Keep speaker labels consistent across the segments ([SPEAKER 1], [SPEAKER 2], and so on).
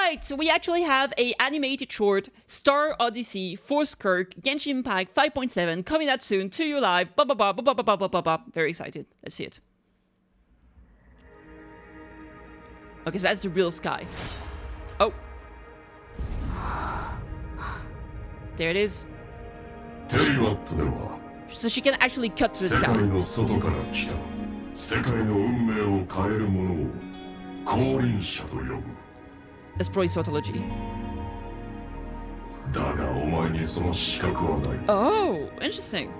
[SPEAKER 1] right, so we actually have a animated short, Star Odyssey for Skirk, Genshin Impact 5.7, coming out soon to you live. Ba ba ba ba ba ba ba ba ba. Very excited. Let's see it. Okay, so that's the real sky. Oh. There it is. So she can actually cut to the sky. That's probably tautology. Oh, interesting.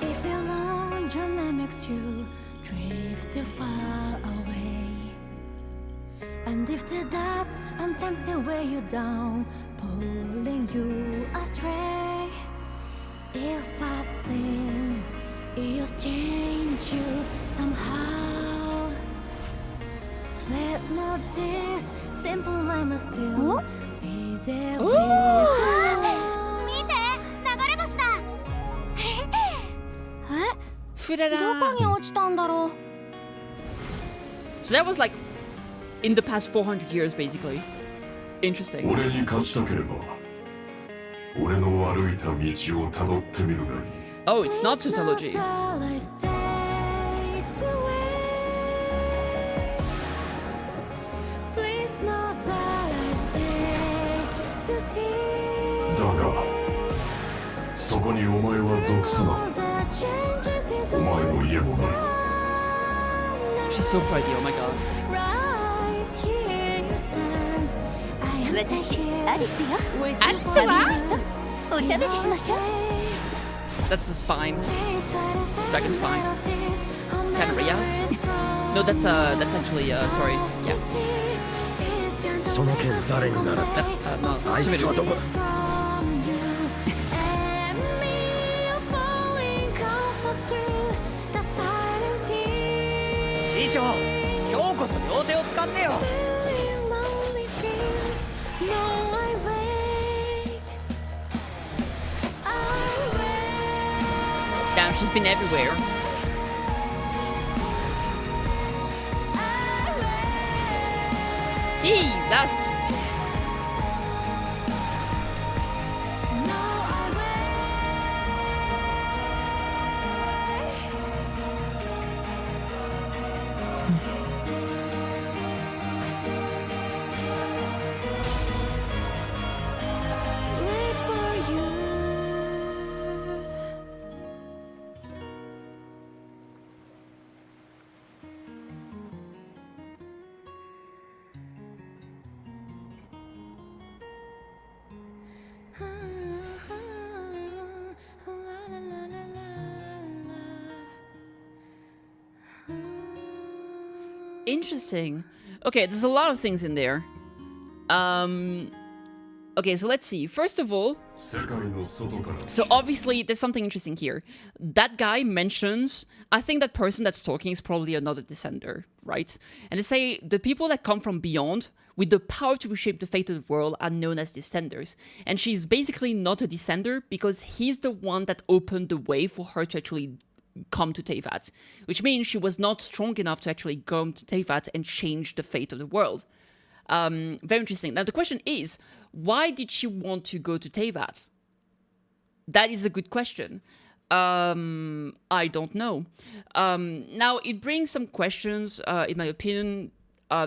[SPEAKER 2] If your long journey makes you drift too far away, and if the dust sometimes they weigh you down, pulling you astray, if passing is change you somehow, let not this simple life must still be there with you.
[SPEAKER 1] So that was like in the past 400 years, basically. Interesting. Oh, it's not tautology. She's so pretty, oh my god. That's the spine. Dragon spine. Canaria? No, that's actually, sorry, yeah. That's, no, Sumeru. Damn, she's been everywhere. Jesus! Interesting. Okay, there's a lot of things in there. Okay, so let's see. First of all, so obviously there's something interesting here. That guy mentions, I think that person that's talking is probably another descender, right? And they say the people that come from beyond with the power to reshape the fate of the world are known as descenders. And she's basically not a descender because he's the one that opened the way for her to actually come to Teyvat, which means she was not strong enough to actually come to Teyvat and change the fate of the world. Very interesting. Now the question is, why did she want to go to Teyvat? That is a good question. I don't know. Now it brings some questions, in my opinion.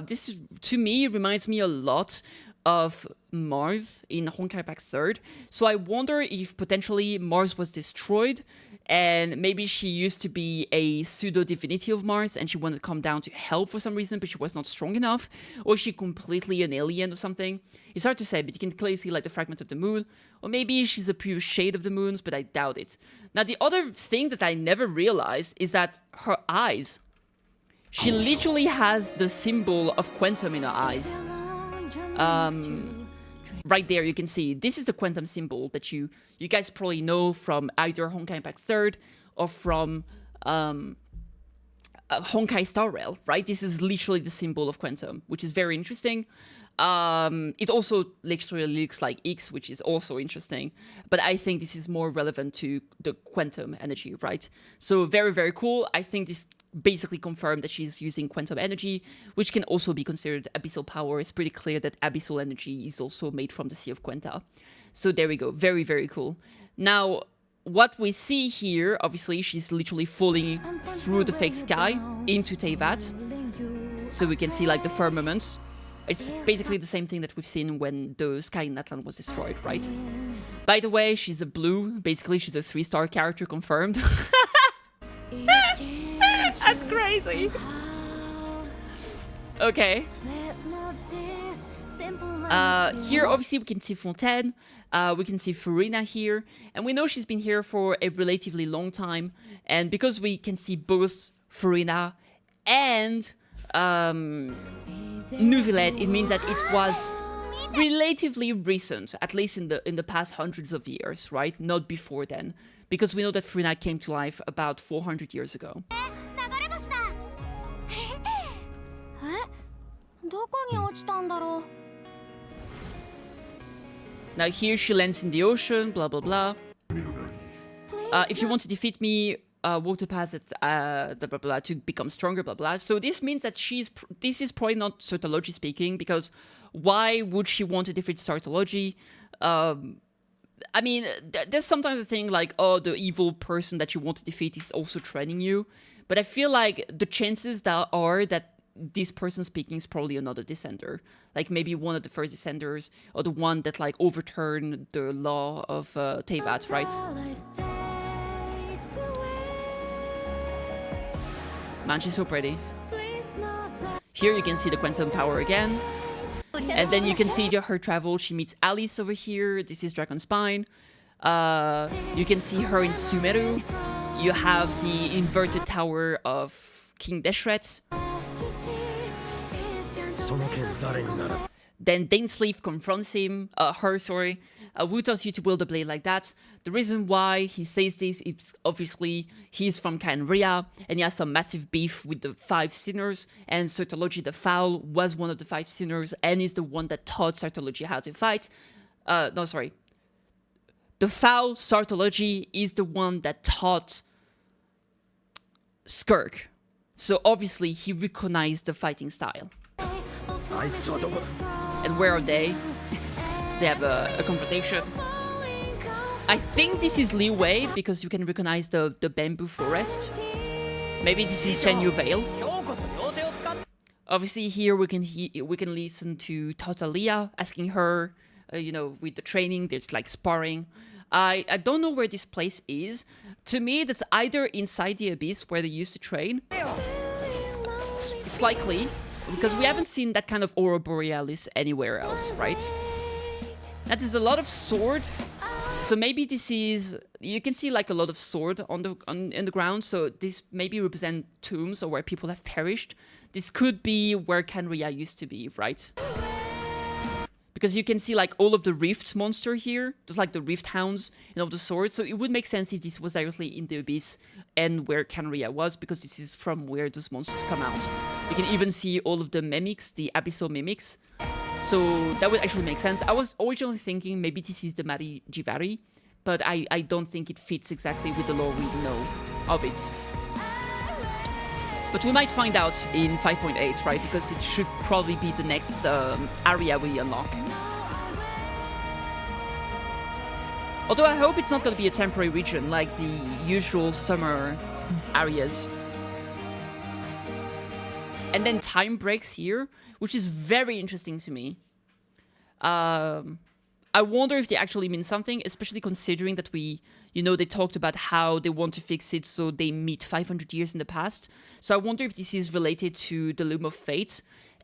[SPEAKER 1] This is, to me, reminds me a lot of Mars in Honkai Impact 3rd. So I wonder if potentially Mars was destroyed and maybe she used to be a pseudo-divinity of Mars and she wanted to come down to help for some reason, but she was not strong enough. Or is she completely an alien or something? It's hard to say, but you can clearly see like the fragment of the moon. Or maybe she's a pure shade of the moons, but I doubt it. Now the other thing that I never realized is that her eyes, she literally has the symbol of Quantum in her eyes. Right there, you can see this is the Quantum symbol that you guys probably know from either Honkai Impact 3rd or from Honkai Star Rail, right? This is literally the symbol of Quantum, which is very interesting. It also literally looks like X, which is also interesting. But I think this is more relevant to the quantum energy, right? So very, very cool. I think this basically confirmed that she's using quantum energy, which can also be considered abyssal power. It's pretty clear that abyssal energy is also made from the Sea of Quanta. So there we go. Very, very cool. Now, what we see here, obviously, she's literally falling through the fake sky into Teyvat. So we can see like the firmament. It's basically the same thing that we've seen when the sky in Atlan was destroyed, right? By the way, she's a blue. Basically, she's a 3-star character confirmed. That's crazy. Okay. Here, obviously, we can see Fontaine. We can see Farina here. And we know she's been here for a relatively long time. And because we can see both Farina and Neuvillette, it means that it was relatively recent, at least in the past hundreds of years, right? Not before then, because we know that Farina came to life about 400 years ago. Now here she lands in the ocean, blah blah blah. If you want to defeat me, water paths blah blah blah to become stronger, blah blah. So this means that this is probably not Sartology speaking, because why would she want to defeat Sartology? I mean, there's sometimes a thing like, oh, the evil person that you want to defeat is also training you, but I feel like the chances that this person speaking is probably another descender, like maybe one of the first descenders, or the one that like overturned the law of Teyvat, right? Man, she's so pretty. Here you can see the quantum power again. And then you can see her travel. She meets Alice over here. This is Dragon Spine. You can see her in Sumeru. You have the inverted tower of King Deshret. Then Dainsleif confronts her, Wu tells you to wield the blade like that. The reason why he says this is obviously he's from Canria and he has some massive beef with the 5 sinners, and Sartology the Foul was one of the 5 sinners and is the one that taught Sartology how to fight. The Foul Sartology is the one that taught Skirk. So obviously he recognized the fighting style. And where are they? They have a confrontation. I think this is Li Wei because you can recognize the bamboo forest. Maybe this is Shen Yu Vale. Obviously here we can listen to Totalia asking her, with the training, there's like sparring. I don't know where this place is. To me, that's either inside the abyss where they used to train. It's likely, because we haven't seen that kind of Aurora Borealis anywhere else, right? That is a lot of sword. So maybe this is, you can see like a lot of sword in the ground. So this maybe represent tombs or where people have perished. This could be where Canria used to be, right? Because you can see like all of the rift monster here, just like the rift hounds and all the swords. So it would make sense if this was directly in the abyss and where Canria was, because this is from where those monsters come out. You can even see all of the mimics, the abyssal mimics. So that would actually make sense. I was originally thinking maybe this is the Mari Jivari, but I don't think it fits exactly with the lore we know of it. But we might find out in 5.8, right? Because it should probably be the next area we unlock. Although I hope it's not going to be a temporary region like the usual summer areas. And then time breaks here, which is very interesting to me. I wonder if they actually mean something, especially considering that they talked about how they want to fix it so they meet 500 years in the past. So I wonder if this is related to the Loom of Fate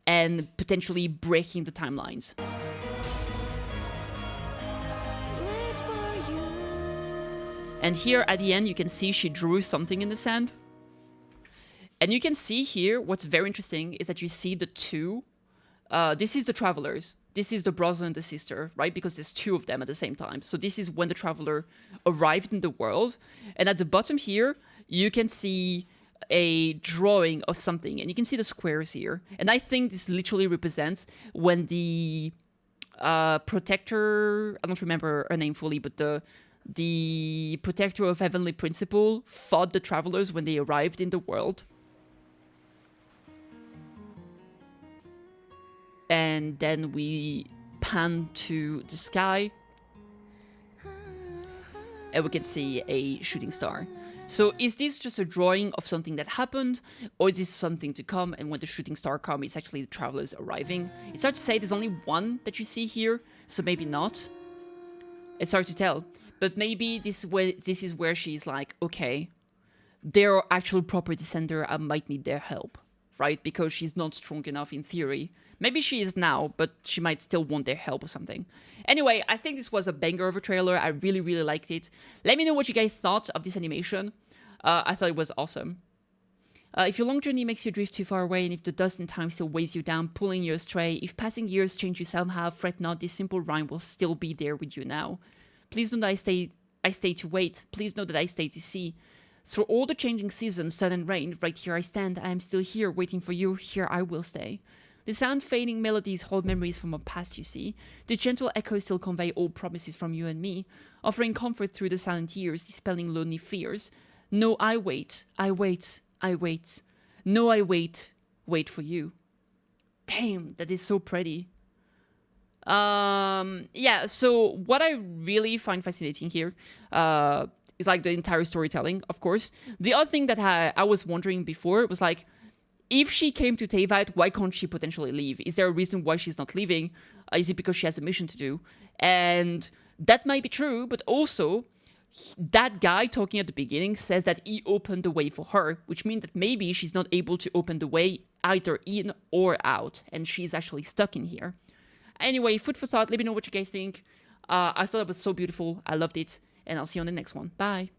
[SPEAKER 1] and potentially breaking the timelines. And here at the end, you can see she drew something in the sand. And you can see here, what's very interesting is that you see the two. This is the travelers. This is the brother and the sister, right? Because there's 2 of them at the same time. So this is when the traveler arrived in the world. And at the bottom here, you can see a drawing of something, and you can see the squares here. And I think this literally represents when the protector, I don't remember her name fully, but the protector of Heavenly Principle fought the travelers when they arrived in the world. And then we pan to the sky, and we can see a shooting star. So is this just a drawing of something that happened, or is this something to come, and when the shooting star comes, it's actually the travelers arriving? It's hard to say, there's only one that you see here, so maybe not. It's hard to tell, but maybe this is where she's like, okay, they're actual proper descender, I might need their help, right? Because she's not strong enough in theory. Maybe she is now, but she might still want their help or something. Anyway, I think this was a banger of a trailer. I really, really liked it. Let me know what you guys thought of this animation. I thought it was awesome. If your long journey makes you drift too far away, and if the dust and time still weighs you down, pulling you astray, if passing years change you somehow, fret not, this simple rhyme will still be there with you now. Please know that I stay to wait. Please know that I stay to see. Through all the changing seasons, sun and rain, right here I stand. I am still here, waiting for you. Here I will stay. The sound fading melodies hold memories from our past, you see. The gentle echoes still convey old promises from you and me, offering comfort through the silent years, dispelling lonely fears. No, I wait, I wait, I wait. No, I wait, wait for you. Damn, that is so pretty. Yeah, so what I really find fascinating here is like the entire storytelling, of course. The other thing that I was wondering before was like, if she came to Teyvat, why can't she potentially leave? Is there a reason why she's not leaving? Is it because she has a mission to do? And that might be true, but also that guy talking at the beginning says that he opened the way for her, which means that maybe she's not able to open the way either in or out, and she's actually stuck in here. Anyway, food for thought. Let me know what you guys think. I thought it was so beautiful. I loved it, and I'll see you on the next one. Bye.